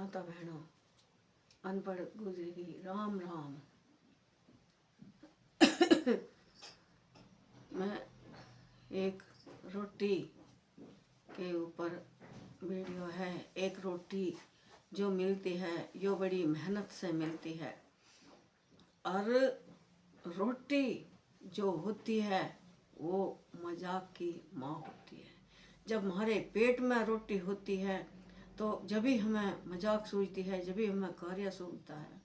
माता बहनों, अनपढ़ गुजरी राम राम। मैं एक रोटी के ऊपर वीडियो है। एक रोटी जो मिलती है यो बड़ी मेहनत से मिलती है, और रोटी जो होती है वो मजाक की माँ होती है। जब हमारे पेट में रोटी होती है तो जब भी हमें मजाक सूझती है, जब भी हमें कार्य सूझता है।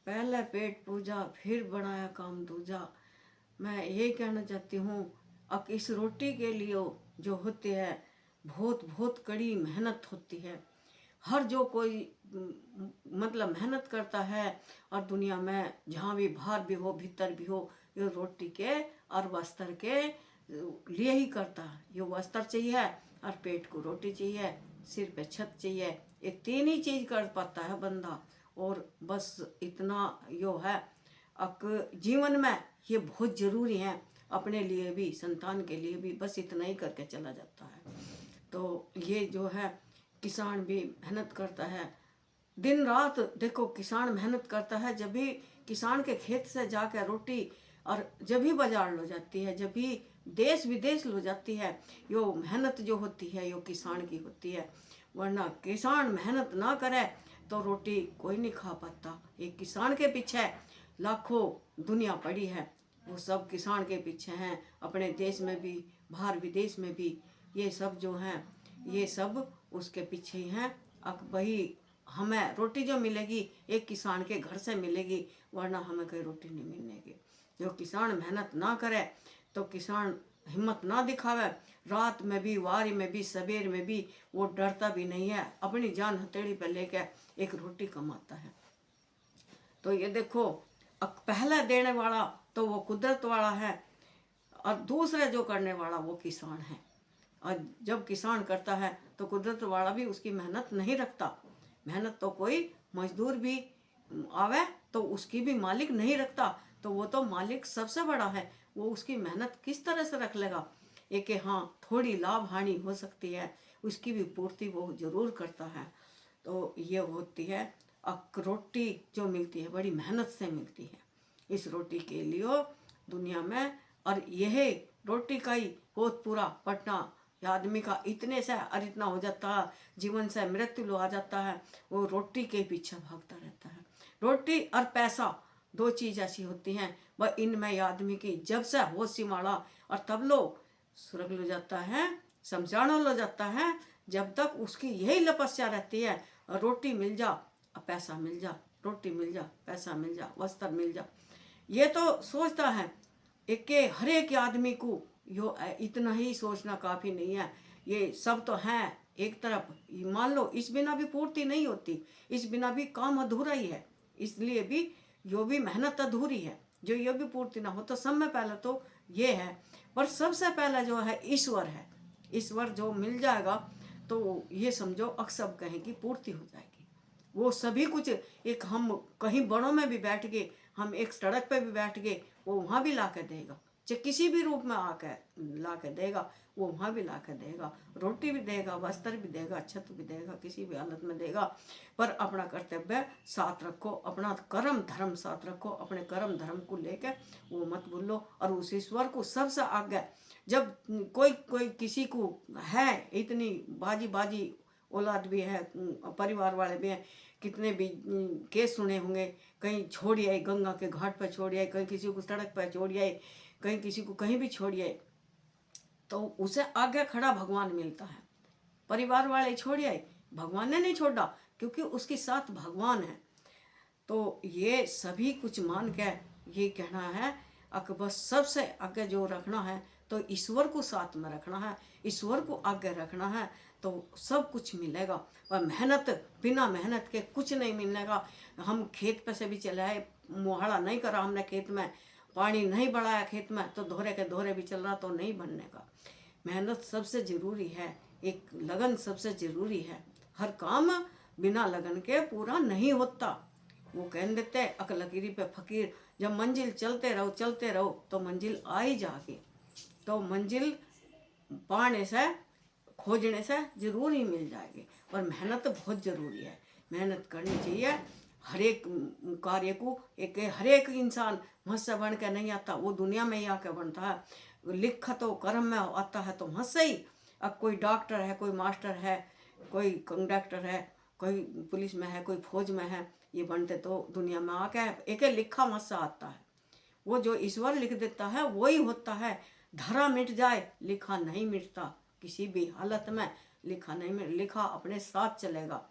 पहले पेट पूजा फिर बनाया काम दूजा। मैं ये कहना चाहती हूँ, अब इस रोटी के लिए जो होती है बहुत बहुत कड़ी मेहनत होती है। हर जो कोई मतलब मेहनत करता है, और दुनिया में जहाँ भी बाहर भी हो भीतर भी हो, ये रोटी के और वस्त्र के लिए ही करता है। ये वस्त्र चाहिए और पेट को रोटी चाहिए, सिर पे छत चाहिए। ये तीन ही चीज कर पाता है बंदा। और बस इतना यो है अक जीवन में ये बहुत जरूरी है, अपने लिए भी संतान के लिए भी, बस इतना ही करके चला जाता है। तो ये जो है किसान भी मेहनत करता है दिन रात। देखो किसान मेहनत करता है, जब भी किसान के खेत से जाकर रोटी, और जब भी बाजार लो जाती है, जब भी देश विदेश लो जाती है, यो मेहनत जो होती है यो किसान की होती है। वरना किसान मेहनत ना करे तो रोटी कोई नहीं खा पाता। एक किसान के पीछे लाखों दुनिया पड़ी है, वो सब किसान के पीछे हैं। अपने देश में भी बाहर विदेश में भी ये सब जो हैं ये सब उसके पीछे ही हैं। अब वही हमें रोटी जो मिलेगी एक किसान के घर से मिलेगी, वरना हमें कोई रोटी नहीं मिलेगी। जो किसान मेहनत ना करे, तो किसान हिम्मत ना दिखावे, रात में भी वारी में भी सवेर में भी वो डरता भी नहीं है, अपनी जान हथेली पे लेके एक रोटी कमाता है। तो ये देखो पहला देने वाला तो वो कुदरत वाला है, और दूसरा जो करने वाला वो किसान है। और जब किसान करता है तो कुदरत वाला भी उसकी मेहनत नहीं रखता। मेहनत तो कोई मजदूर भी आवे तो उसकी भी मालिक नहीं रखता, तो वो तो मालिक सबसे बड़ा है। वो उसकी मेहनत किस तरह से रख लेगा। एक हाँ थोड़ी लाभ हानि हो सकती है, उसकी भी पूर्ति वो जरूर करता है। तो ये होती है रोटी जो मिलती है बड़ी मेहनत से मिलती है। इस रोटी के लिए दुनिया में, और यह रोटी का ही बहुत पूरा पटना आदमी का इतने से और इतना हो जाता है, जीवन से मृत्यु लो आ जाता है, वो रोटी के पीछे भागता रहता है। रोटी और पैसा दो चीज ऐसी होती हैं, वह इनमें आदमी की जब से होश माड़ा और तब लो स्वर्ग लो जाता है, शमशान लो जाता है। जब तक उसकी यही तपस्या रहती है, रोटी मिल जा पैसा मिल जा, रोटी मिल जा पैसा मिल जा, वस्त्र मिल जा। ये तो सोचता है एक के हर एक आदमी को यो इतना ही सोचना काफ़ी नहीं है। ये सब तो हैं एक तरफ, मान लो इस बिना भी पूर्ति नहीं होती, इस बिना भी काम अधूरा ही है, इसलिए भी यो भी मेहनत अधूरी है। जो ये भी पूर्ति ना हो तो सब में पहले तो ये है, पर सबसे पहला जो है ईश्वर है। ईश्वर जो मिल जाएगा तो ये समझो अक्सर कहें कि पूर्ति हो जाएगी। वो सभी कुछ एक हम कहीं बड़ों में भी बैठ गए, हम एक सड़क पे भी बैठ गए, वो वहाँ भी ला के देगा। चाहे किसी भी रूप में आके ला के देगा, वो वहाँ भी ला के देगा। रोटी भी देगा, वस्त्र भी देगा, छत भी देगा, किसी भी हालत में देगा। पर अपना कर्तव्य साथ रखो, अपना कर्म धर्म साथ रखो, अपने कर्म धर्म को लेके वो मत भूलो। और उस ईश्वर को सबसे आगे जब कोई किसी को है इतनी बाजी बाजी औलाद भी है, परिवार वाले भी हैं, कितने भी केस सुने होंगे, कहीं छोड़ आए गंगा के घाट पर छोड़ आए, कहीं किसी को सड़क पर छोड़ आए, कहीं किसी को कहीं भी छोड़ आए, तो उसे आगे खड़ा भगवान मिलता है। परिवार वाले छोड़ आए, भगवान ने नहीं छोड़ा, क्योंकि उसके साथ भगवान है। तो ये सभी कुछ मान के ये कहना है कि बस सबसे आगे जो रखना है तो ईश्वर को साथ में रखना है, ईश्वर को आगे रखना है, तो सब कुछ मिलेगा। और मेहनत बिना मेहनत के कुछ नहीं मिलेगा। हम खेत पे से भी चलाए, मुहाड़ा नहीं करा हमने खेत में, पानी नहीं बढ़ाया खेत में, तो दोहरे के दोहरे भी चल रहा तो नहीं बनने का। मेहनत सबसे ज़रूरी है, एक लगन सबसे ज़रूरी है। हर काम बिना लगन के पूरा नहीं होता। वो कह देते लकीरी पे फकीर, जब मंजिल चलते रहो तो मंजिल आ ही जाएगी। तो मंजिल पाने से खोजने से जरूर ही मिल जाएगी, पर मेहनत बहुत ज़रूरी है। मेहनत करनी चाहिए। हर एक कार्य को एक हर एक इंसान मुझ से बन के नहीं आता, वो दुनिया में ही आके बनता है। लिखा तो कर्म में आता है तो मुझ से ही। अब कोई डॉक्टर है, कोई मास्टर है, कोई कंडक्टर है, कोई पुलिस में है, कोई फौज में है, ये बनते तो दुनिया में आके एक लिखा मुझ से आता है। वो जो ईश्वर लिख देता है वही होता है। धरा मिट जाए, लिखा नहीं मिटता। किसी भी हालत में लिखा नहीं मिट, लिखा अपने साथ चलेगा।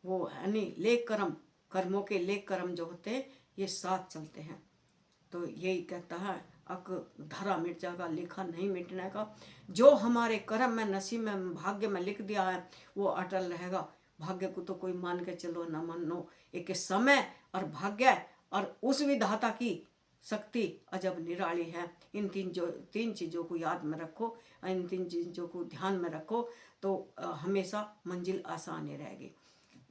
वो है नहीं, लेख कर्म, कर्मों के लेख कर्म जो होते हैं ये साथ चलते हैं। तो यही कहता है, अक धरा मिट जाएगा, लिखा नहीं मिटने का। जो हमारे कर्म में, नसीब में, भाग्य में लिख दिया है वो अटल रहेगा। भाग्य को तो कोई मान के चलो ना मानो, एक समय और भाग्य और उस विधाता की शक्ति अजब निराली है। इन तीन चीज़ों को याद में रखो, इन तीन चीज़ों को ध्यान में रखो तो हमेशा मंजिल आसान ही रहेगी।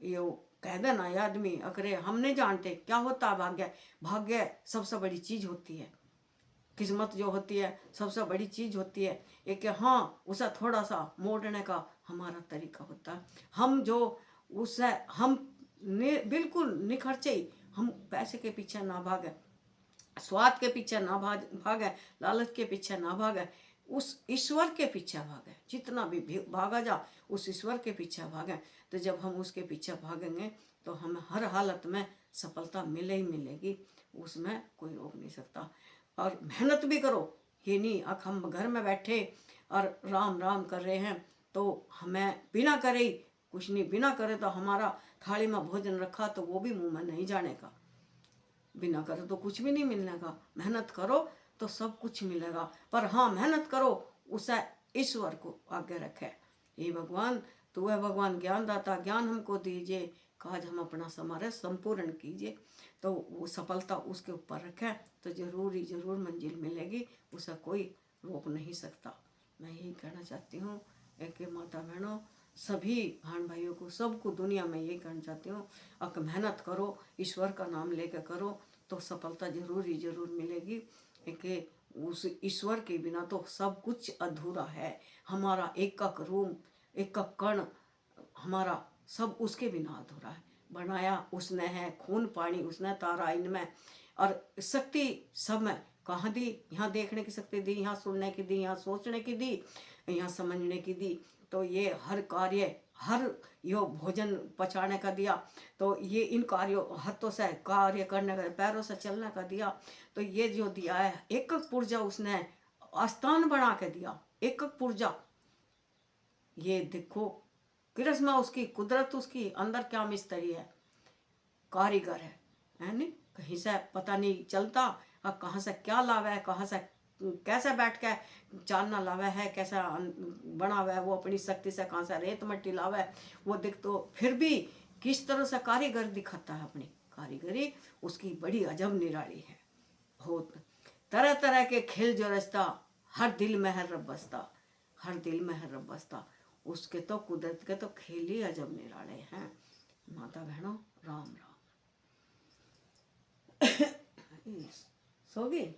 ये कह देना आदमी, अरे हम नहीं जानते क्या होता है भाग्य। भाग्य सबसे बड़ी चीज़ होती है, किस्मत जो होती है सबसे बड़ी चीज़ होती है। एक हाँ, उसे थोड़ा सा मोड़ने का हमारा तरीका होता है। हम जो उससे हम बिल्कुल निखर्चे ही, हम पैसे के पीछे ना भागे, स्वाद के पीछे ना भागे, लालच के पीछे ना भागे, उस ईश्वर के पीछे भागे। जितना भी भागा जा उस ईश्वर के पीछे भागे। तो जब हम उसके पीछे भागेंगे तो हमें हर हालत में सफलता मिले ही मिलेगी, उसमें कोई रोक नहीं सकता। और मेहनत भी करो, ये नहीं हम घर में बैठे और राम राम कर रहे हैं तो हमें बिना करे ही कुछ नहीं, बिना करे तो हमारा थाली में भोजन रखा तो वो भी मुंह में नहीं जाने का। बिना करे तो कुछ भी नहीं मिलने का। मेहनत करो तो सब कुछ मिलेगा, पर हाँ मेहनत करो उसे ईश्वर को आगे रखे। हे भगवान, तू है भगवान ज्ञान दाता, ज्ञान हमको दीजिए, काज हम अपना समारे संपूर्ण कीजिए। तो वो सफलता उसके ऊपर रखे तो जरूर मंजिल मिलेगी, उसे कोई रोक नहीं सकता। मैं यही कहना चाहती हूँ एक माता बहनों, सभी बहन भाइयों को, सबको दुनिया में यही कहना चाहती हूँ, अक मेहनत करो, ईश्वर का नाम लेकर करो तो सफलता जरूर मिलेगी। एक उस ईश्वर के बिना तो सब कुछ अधूरा है। हमारा एक रूम, एक कण, हमारा सब उसके बिना अधूरा है। बनाया उसने है, खून पानी उसने तारा इनमें, और शक्ति सब में कहाँ दी, यहाँ देखने की शक्ति दी, यहाँ सुनने की दी, यहाँ सोचने की दी, यहाँ समझने की दी। तो ये हर कार्य, हर यो भोजन पचाने का दिया, तो ये इन कार्यों, हाथों से कार्य करने का, पैरों से चलने का दिया। तो ये जो दिया है, एक पुर्जा उसने आस्थान बना के दिया, एक पुर्जा। ये देखो किरस्मा उसकी, कुदरत उसकी, अंदर क्या मिस्त्री है, कारीगर है नहीं, कहीं से पता नहीं चलता और कहाँ से क्या लावा है, कहाँ से कैसे बैठ के जानना लावा है, कैसा बना हुआ है, वो अपनी शक्ति से कहाँ से रेत मट्टी लावा है वो दिख, तो फिर भी किस तरह से कारीगर दिखाता है अपनी कारीगरी, उसकी बड़ी अजब निराली है। बहुत तरह तरह के खेल जो रचता, हर दिल में है रब बसता, हर दिल में है रब बसता। उसके तो कुदरत के तो खेल ही अजब निराले हैं। माता बहनों राम राम। सो गई।